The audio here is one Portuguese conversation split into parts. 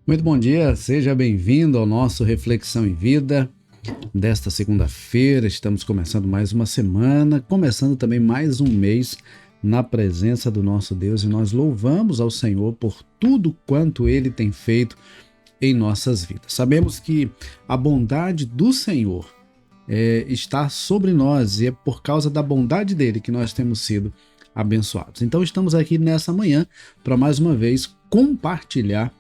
Muito bom dia, seja bem-vindo ao nosso Reflexão em Vida desta segunda-feira. Estamos começando mais uma semana, começando também mais um mês na presença do nosso Deus, e nós louvamos ao Senhor por tudo quanto Ele tem feito em nossas vidas. Sabemos que a bondade do Senhor está sobre nós, e é por causa da bondade dele que nós temos sido abençoados. Então estamos aqui nessa manhã para mais uma vez compartilhar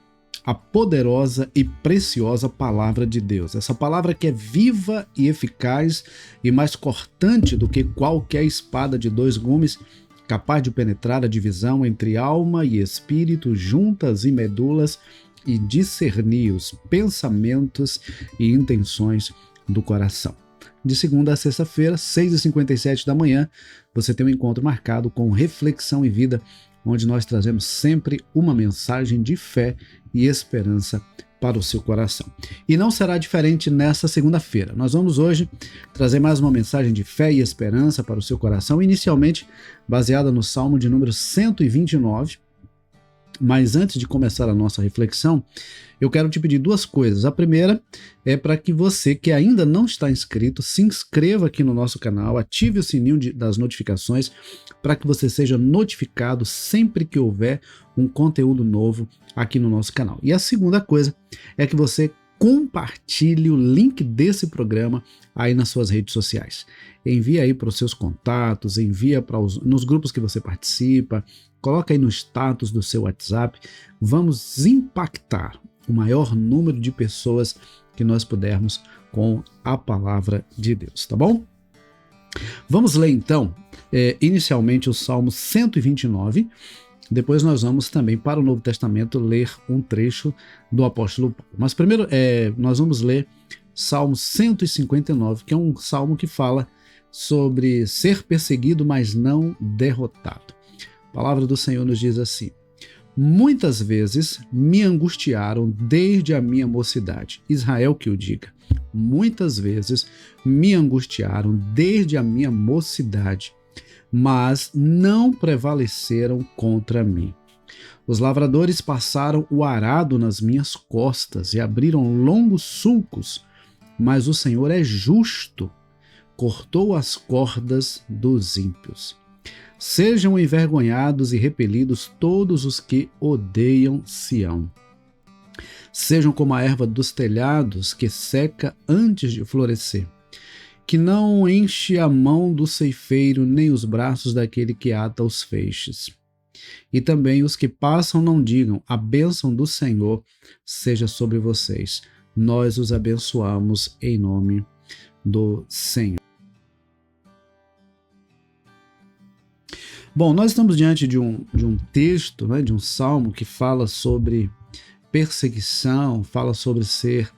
a poderosa e preciosa palavra de Deus. Essa palavra que é viva e eficaz e mais cortante do que qualquer espada de dois gumes, capaz de penetrar a divisão entre alma e espírito, juntas e medulas, e discernir os pensamentos e intenções do coração. De segunda a sexta-feira, 6h57 da manhã, você tem um encontro marcado com Reflexão em Vida, onde nós trazemos sempre uma mensagem de fé e esperança para o seu coração. E não será diferente nessa segunda-feira. Nós vamos hoje trazer mais uma mensagem de fé e esperança para o seu coração, inicialmente baseada no Salmo de número 129. Mas antes de começar a nossa reflexão, eu quero te pedir duas coisas. A primeira é para que você que ainda não está inscrito, se inscreva aqui no nosso canal, ative o sininho das notificações para que você seja notificado sempre que houver um conteúdo novo aqui no nosso canal. E a segunda coisa é que você compartilhe o link desse programa aí nas suas redes sociais. Envia aí para os seus contatos, envia nos grupos que você participa, coloca aí no status do seu WhatsApp. Vamos impactar o maior número de pessoas que nós pudermos com a palavra de Deus, tá bom? Vamos ler então, inicialmente o Salmo 129, depois nós vamos também para o Novo Testamento ler um trecho do apóstolo Paulo. Mas primeiro nós vamos ler Salmo 159, que é um salmo que fala sobre ser perseguido, mas não derrotado. A palavra do Senhor nos diz assim: muitas vezes me angustiaram desde a minha mocidade. Israel que o diga. Muitas vezes me angustiaram desde a minha mocidade, mas não prevaleceram contra mim. Os lavradores passaram o arado nas minhas costas e abriram longos sulcos, mas o Senhor é justo, cortou as cordas dos ímpios. Sejam envergonhados e repelidos todos os que odeiam Sião. Sejam como a erva dos telhados que seca antes de florescer, que não enche a mão do ceifeiro nem os braços daquele que ata os feixes. E também os que passam não digam: a bênção do Senhor seja sobre vocês. Nós os abençoamos em nome do Senhor. Bom, nós estamos diante de um texto, de um salmo que fala sobre perseguição, fala sobre ser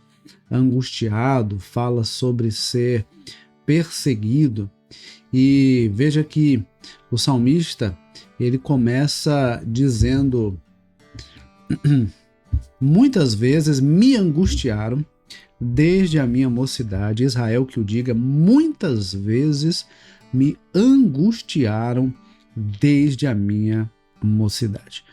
angustiado, fala sobre ser perseguido. E veja que o salmista, ele começa dizendo: muitas vezes me angustiaram desde a minha mocidade. Israel que o diga. Muitas vezes me angustiaram desde a minha mocidade.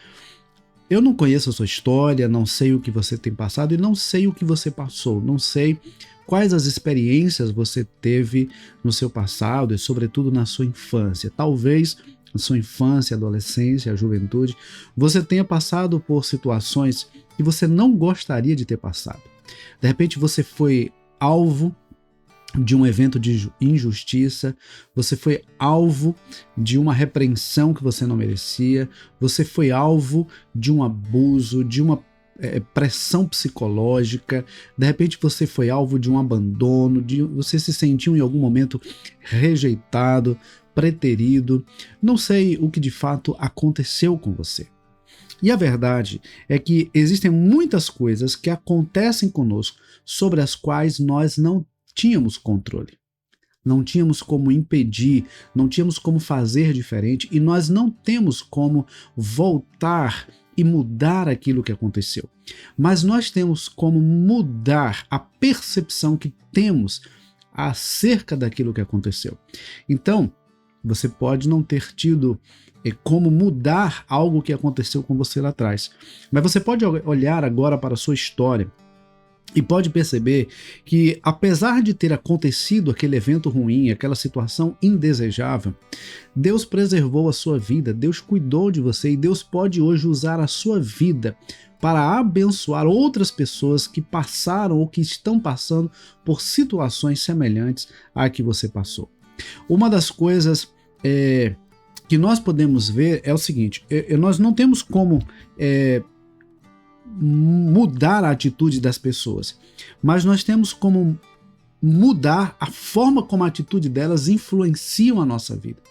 Eu não conheço a sua história, não sei o que você tem passado e não sei o que você passou, não sei quais as experiências você teve no seu passado e sobretudo na sua infância. Talvez na sua infância, adolescência, juventude, você tenha passado por situações que você não gostaria de ter passado. De repente você foi alvo de um evento de injustiça, você foi alvo de uma repreensão que você não merecia, você foi alvo de um abuso, de uma pressão psicológica, de repente você foi alvo de um abandono, você se sentiu em algum momento rejeitado, preterido, não sei o que de fato aconteceu com você. E a verdade é que existem muitas coisas que acontecem conosco sobre as quais nós não tínhamos controle, não tínhamos como impedir, não tínhamos como fazer diferente e nós não temos como voltar e mudar aquilo que aconteceu. Mas nós temos como mudar a percepção que temos acerca daquilo que aconteceu. Então, você pode não ter tido como mudar algo que aconteceu com você lá atrás. Mas você pode olhar agora para a sua história e pode perceber que, apesar de ter acontecido aquele evento ruim, aquela situação indesejável, Deus preservou a sua vida, Deus cuidou de você e Deus pode hoje usar a sua vida para abençoar outras pessoas que passaram ou que estão passando por situações semelhantes à que você passou. Uma das coisas que nós podemos ver é o seguinte: nós não temos como mudar a atitude das pessoas, mas nós temos como mudar a forma como a atitude delas influenciam a nossa vida.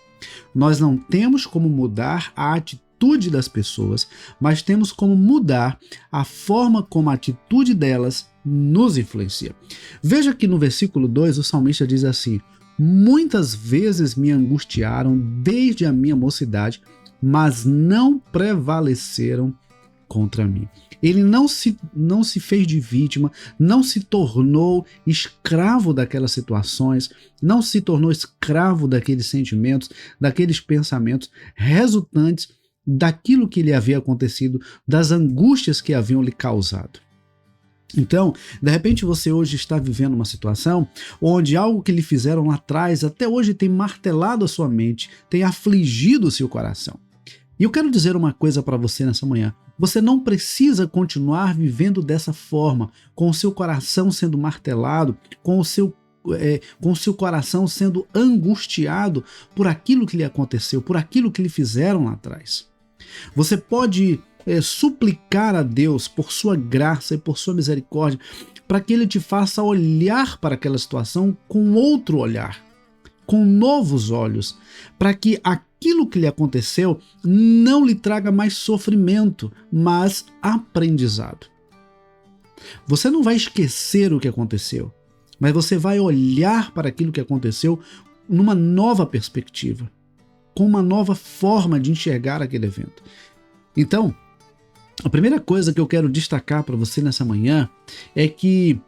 Nós não temos como mudar a atitude das pessoas, mas temos como mudar a forma como a atitude delas nos influencia. Veja que no versículo 2 o salmista diz assim: muitas vezes me angustiaram desde a minha mocidade, mas não prevaleceram contra mim. Ele não se fez de vítima, não se tornou escravo daquelas situações, não se tornou escravo daqueles sentimentos, daqueles pensamentos resultantes daquilo que lhe havia acontecido, das angústias que haviam lhe causado. Então, de repente você hoje está vivendo uma situação onde algo que lhe fizeram lá atrás até hoje tem martelado a sua mente, tem afligido o seu coração. E eu quero dizer uma coisa para você nessa manhã: você não precisa continuar vivendo dessa forma, com o seu coração sendo martelado, com o seu coração sendo angustiado por aquilo que lhe aconteceu, por aquilo que lhe fizeram lá atrás. Você pode suplicar a Deus por sua graça e por sua misericórdia, para que Ele te faça olhar para aquela situação com outro olhar, com novos olhos, para que aquilo que lhe aconteceu não lhe traga mais sofrimento, mas aprendizado. Você não vai esquecer o que aconteceu, mas você vai olhar para aquilo que aconteceu numa nova perspectiva, com uma nova forma de enxergar aquele evento. Então, a primeira coisa que eu quero destacar para você nessa manhã é que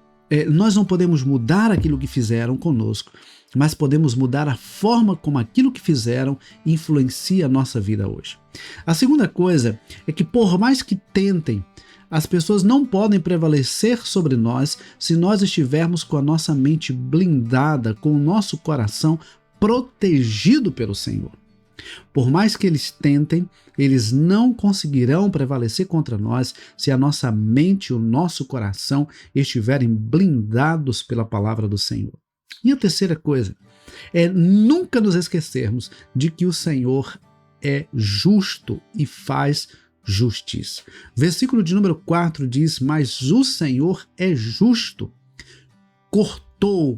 nós não podemos mudar aquilo que fizeram conosco, mas podemos mudar a forma como aquilo que fizeram influencia a nossa vida hoje. A segunda coisa é que, por mais que tentem, as pessoas não podem prevalecer sobre nós se nós estivermos com a nossa mente blindada, com o nosso coração protegido pelo Senhor. Por mais que eles tentem, eles não conseguirão prevalecer contra nós se a nossa mente e o nosso coração estiverem blindados pela palavra do Senhor. E a terceira coisa é nunca nos esquecermos de que o Senhor é justo e faz justiça. Versículo de número 4 diz: mas o Senhor é justo, cortou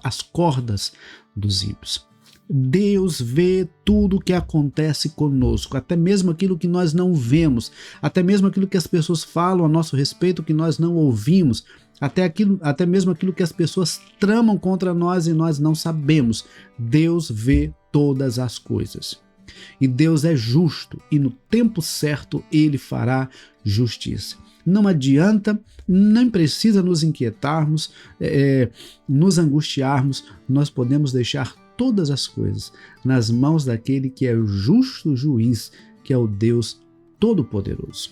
as cordas dos ímpios. Deus vê tudo o que acontece conosco, até mesmo aquilo que nós não vemos, até mesmo aquilo que as pessoas falam a nosso respeito que nós não ouvimos, até mesmo aquilo que as pessoas tramam contra nós e nós não sabemos. Deus vê todas as coisas. E Deus é justo e no tempo certo Ele fará justiça. Não adianta, nem precisa nos inquietarmos, nos angustiarmos, nós podemos deixar todas as coisas nas mãos daquele que é o justo juiz, que é o Deus Todo-Poderoso.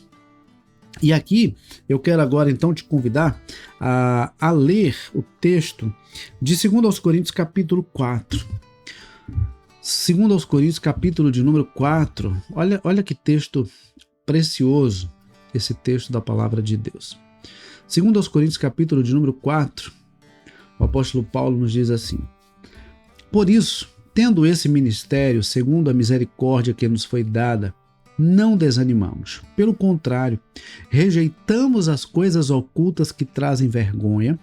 E aqui eu quero agora então te convidar a ler o texto de 2 Coríntios capítulo 4. 2 Coríntios capítulo de número 4, olha que texto precioso esse texto da palavra de Deus. 2 Coríntios capítulo de número 4, o apóstolo Paulo nos diz assim: por isso, tendo esse ministério, segundo a misericórdia que nos foi dada, não desanimamos. Pelo contrário, rejeitamos as coisas ocultas que trazem vergonha,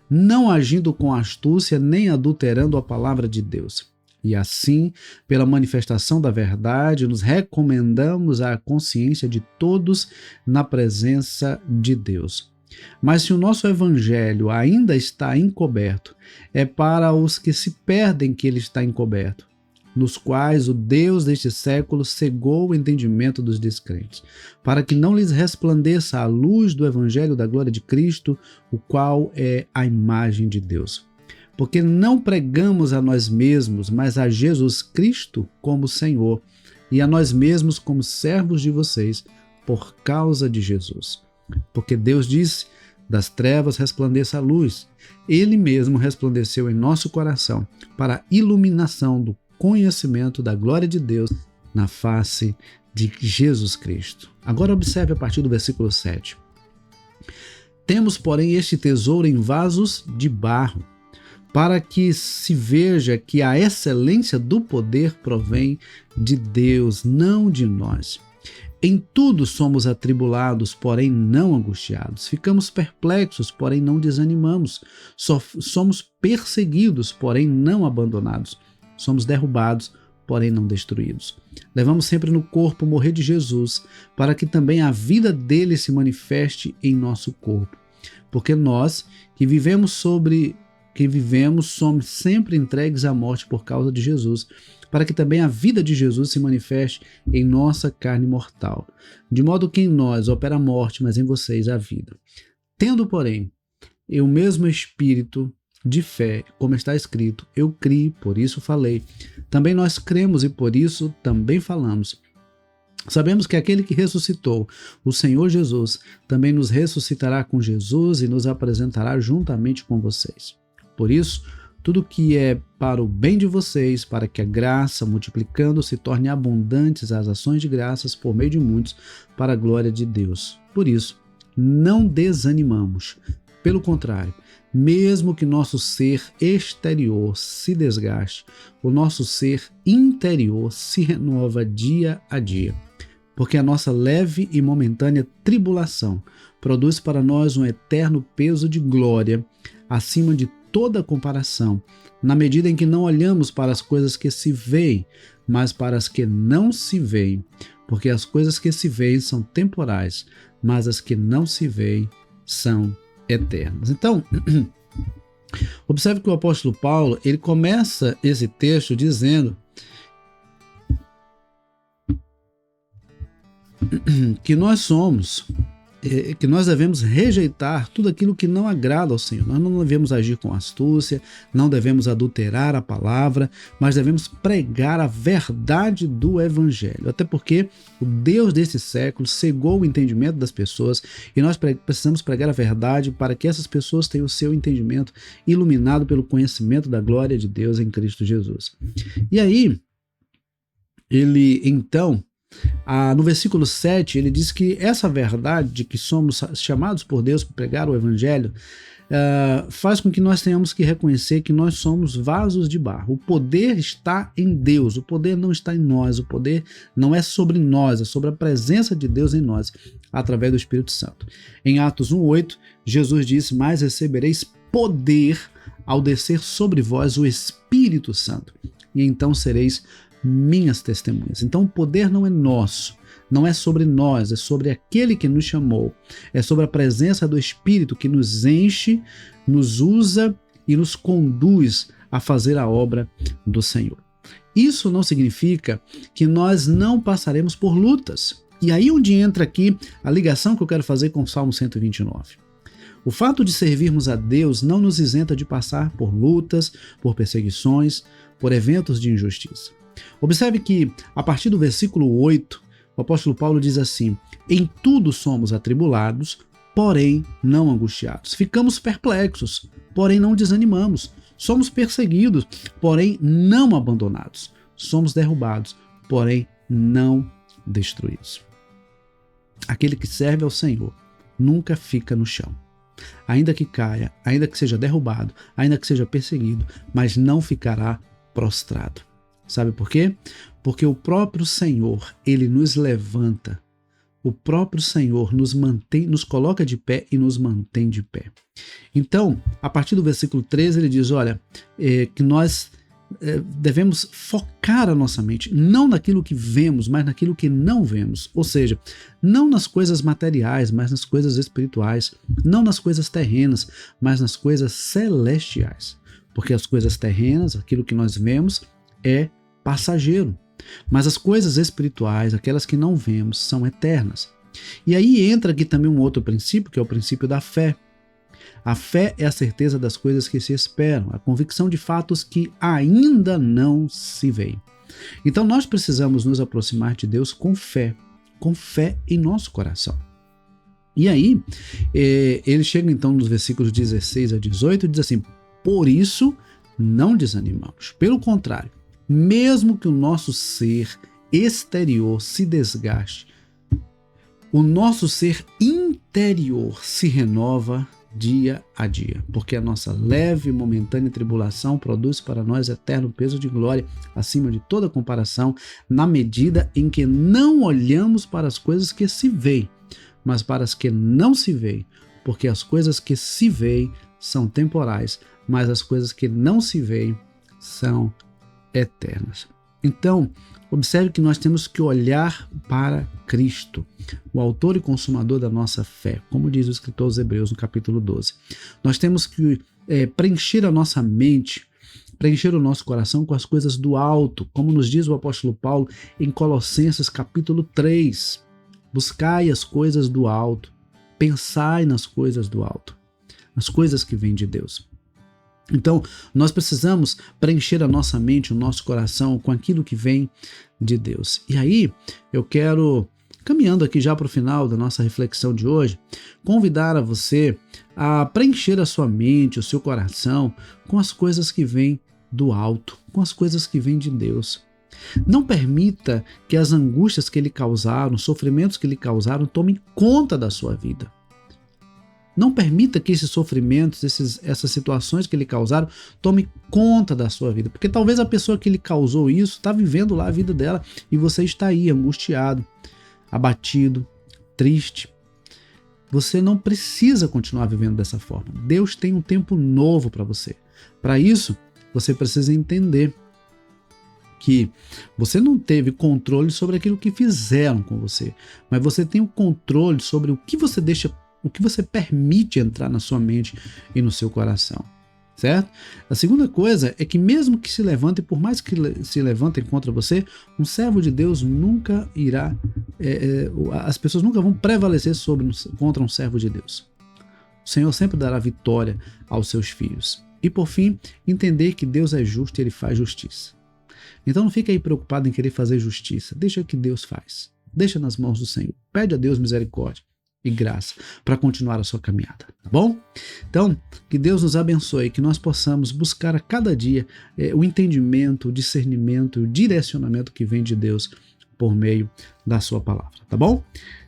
não agindo com astúcia nem adulterando a palavra de Deus. E assim, pela manifestação da verdade, nos recomendamos à consciência de todos na presença de Deus. Mas se o nosso evangelho ainda está encoberto, é para os que se perdem que ele está encoberto, nos quais o Deus deste século cegou o entendimento dos descrentes, para que não lhes resplandeça a luz do evangelho da glória de Cristo, o qual é a imagem de Deus. Porque não pregamos a nós mesmos, mas a Jesus Cristo como Senhor, e a nós mesmos como servos de vocês por causa de Jesus. Porque Deus disse: das trevas resplandeça a luz. Ele mesmo resplandeceu em nosso coração para a iluminação do conhecimento da glória de Deus na face de Jesus Cristo. Agora observe a partir do versículo 7. Temos, porém, este tesouro em vasos de barro, para que se veja que a excelência do poder provém de Deus, não de nós. Em tudo somos atribulados, porém não angustiados. Ficamos perplexos, porém não desanimamos. Somos perseguidos, porém não abandonados. Somos derrubados, porém não destruídos. Levamos sempre no corpo o morrer de Jesus, para que também a vida dele se manifeste em nosso corpo. Porque nós, que vivemos, somos sempre entregues à morte por causa de Jesus, para que também a vida de Jesus se manifeste em nossa carne mortal. De modo que em nós opera a morte, mas em vocês a vida. Tendo, porém, o mesmo espírito de fé, como está escrito: eu criei, por isso falei. Também nós cremos e por isso também falamos. Sabemos que aquele que ressuscitou o Senhor Jesus também nos ressuscitará com Jesus e nos apresentará juntamente com vocês. Por isso, tudo que é para o bem de vocês, para que a graça, multiplicando, se torne abundantes as ações de graças por meio de muitos, para a glória de Deus. Por isso, não desanimamos. Pelo contrário, mesmo que nosso ser exterior se desgaste, o nosso ser interior se renova dia a dia. Porque a nossa leve e momentânea tribulação produz para nós um eterno peso de glória, acima de toda comparação, na medida em que não olhamos para as coisas que se veem, mas para as que não se veem, porque as coisas que se veem são temporais, mas as que não se veem são eternas. Então, observe que o apóstolo Paulo, ele começa esse texto dizendo que nós devemos rejeitar tudo aquilo que não agrada ao Senhor. Nós não devemos agir com astúcia, não devemos adulterar a palavra, mas devemos pregar a verdade do Evangelho. Até porque o Deus desse século cegou o entendimento das pessoas e nós precisamos pregar a verdade para que essas pessoas tenham o seu entendimento iluminado pelo conhecimento da glória de Deus em Cristo Jesus. E aí, ele então... no versículo 7, ele diz que essa verdade de que somos chamados por Deus para pregar o Evangelho faz com que nós tenhamos que reconhecer que nós somos vasos de barro. O poder está em Deus, o poder não está em nós, o poder não é sobre nós, é sobre a presença de Deus em nós, através do Espírito Santo. Em Atos 1:8, Jesus disse: mas recebereis poder ao descer sobre vós o Espírito Santo, e então sereis minhas testemunhas. Então o poder não é nosso, não é sobre nós, é sobre aquele que nos chamou, é sobre a presença do Espírito que nos enche, nos usa e nos conduz a fazer a obra do Senhor. Isso não significa que nós não passaremos por lutas. E aí onde entra aqui a ligação que eu quero fazer com o Salmo 129. O fato de servirmos a Deus não nos isenta de passar por lutas, por perseguições, por eventos de injustiça. Observe que, a partir do versículo 8, o apóstolo Paulo diz assim: em tudo somos atribulados, porém não angustiados. Ficamos perplexos, porém não desanimamos. Somos perseguidos, porém não abandonados. Somos derrubados, porém não destruídos. Aquele que serve ao Senhor nunca fica no chão. Ainda que caia, ainda que seja derrubado, ainda que seja perseguido, mas não ficará prostrado. Sabe por quê? Porque o próprio Senhor, ele nos levanta. O próprio Senhor nos mantém, nos coloca de pé e nos mantém de pé. Então, a partir do versículo 13, ele diz, olha, que nós devemos focar a nossa mente, não naquilo que vemos, mas naquilo que não vemos. Ou seja, não nas coisas materiais, mas nas coisas espirituais. Não nas coisas terrenas, mas nas coisas celestiais. Porque as coisas terrenas, aquilo que nós vemos, é passageiro, mas as coisas espirituais, aquelas que não vemos, são eternas. E aí entra aqui também um outro princípio, que é o princípio da fé. A fé é a certeza das coisas que se esperam, a convicção de fatos que ainda não se veem. Então nós precisamos nos aproximar de Deus com fé em nosso coração. E aí, ele chega então nos versículos 16 a 18 e diz assim: por isso não desanimamos. Pelo contrário, mesmo que o nosso ser exterior se desgaste, o nosso ser interior se renova dia a dia, porque a nossa leve e momentânea tribulação produz para nós eterno peso de glória acima de toda comparação, na medida em que não olhamos para as coisas que se veem, mas para as que não se veem, porque as coisas que se veem são temporais, mas as coisas que não se veem são eternas. Então, observe que nós temos que olhar para Cristo, o autor e consumador da nossa fé, como diz o escritor aos Hebreus no capítulo 12. Nós temos que preencher a nossa mente, preencher o nosso coração com as coisas do alto, como nos diz o apóstolo Paulo em Colossenses capítulo 3. Buscai as coisas do alto, pensai nas coisas do alto, as coisas que vêm de Deus. Então, nós precisamos preencher a nossa mente, o nosso coração com aquilo que vem de Deus. E aí, eu quero, caminhando aqui já para o final da nossa reflexão de hoje, convidar a você a preencher a sua mente, o seu coração com as coisas que vêm do alto, com as coisas que vêm de Deus. Não permita que as angústias que lhe causaram, os sofrimentos que lhe causaram, tomem conta da sua vida. Não permita que esses sofrimentos, essas situações que lhe causaram, tomem conta da sua vida. Porque talvez a pessoa que lhe causou isso está vivendo lá a vida dela e você está aí angustiado, abatido, triste. Você não precisa continuar vivendo dessa forma. Deus tem um tempo novo para você. Para isso, você precisa entender que você não teve controle sobre aquilo que fizeram com você, mas você tem o controle sobre o que você deixa, o que você permite entrar na sua mente e no seu coração, certo? A segunda coisa é que mesmo que se levantem, por mais que se levantem contra você, um servo de Deus nunca irá, as pessoas nunca vão prevalecer contra um servo de Deus. O Senhor sempre dará vitória aos seus filhos. E por fim, entender que Deus é justo e Ele faz justiça. Então não fique aí preocupado em querer fazer justiça. Deixa que Deus faz. Deixa nas mãos do Senhor. Pede a Deus misericórdia e graça para continuar a sua caminhada, tá bom? Então, que Deus nos abençoe, que nós possamos buscar a cada dia o entendimento, o discernimento, o direcionamento que vem de Deus por meio da sua palavra, tá bom?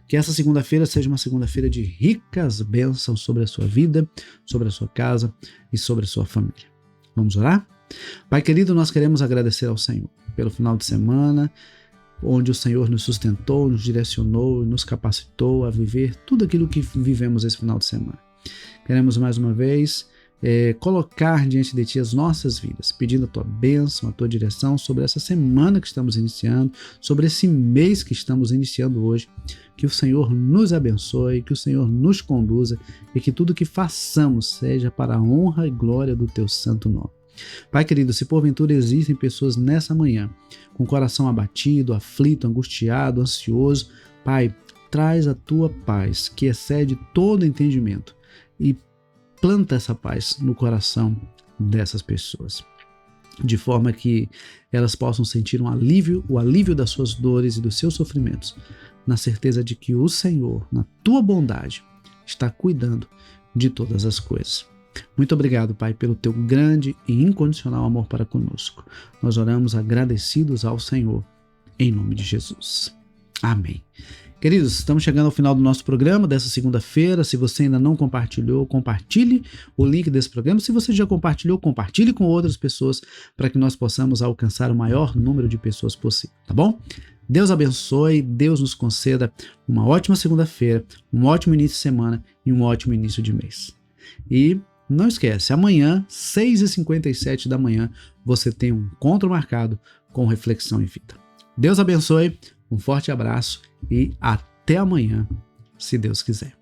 Que essa segunda-feira seja uma segunda-feira de ricas bênçãos sobre a sua vida, sobre a sua casa e sobre a sua família. Vamos orar? Pai querido, nós queremos agradecer ao Senhor pelo final de semana, onde o Senhor nos sustentou, nos direcionou, nos capacitou a viver tudo aquilo que vivemos esse final de semana. Queremos mais uma vez colocar diante de Ti as nossas vidas, pedindo a Tua bênção, a Tua direção sobre essa semana que estamos iniciando, sobre esse mês que estamos iniciando hoje. Que o Senhor nos abençoe, que o Senhor nos conduza e que tudo que façamos seja para a honra e glória do Teu santo nome. Pai querido, se porventura existem pessoas nessa manhã com o coração abatido, aflito, angustiado, ansioso, Pai, traz a Tua paz que excede todo entendimento e planta essa paz no coração dessas pessoas, de forma que elas possam sentir o alívio das suas dores e dos seus sofrimentos, na certeza de que o Senhor, na Tua bondade, está cuidando de todas as coisas. Muito obrigado, Pai, pelo Teu grande e incondicional amor para conosco. Nós oramos agradecidos ao Senhor, em nome de Jesus. Amém. Queridos, estamos chegando ao final do nosso programa dessa segunda-feira. Se você ainda não compartilhou, compartilhe o link desse programa. Se você já compartilhou, compartilhe com outras pessoas para que nós possamos alcançar o maior número de pessoas possível, tá bom? Deus abençoe, Deus nos conceda uma ótima segunda-feira, um ótimo início de semana e um ótimo início de mês. E não esquece, amanhã, 6h57 da manhã, você tem um encontro marcado com Reflexão em Vida. Deus abençoe, um forte abraço e até amanhã, se Deus quiser.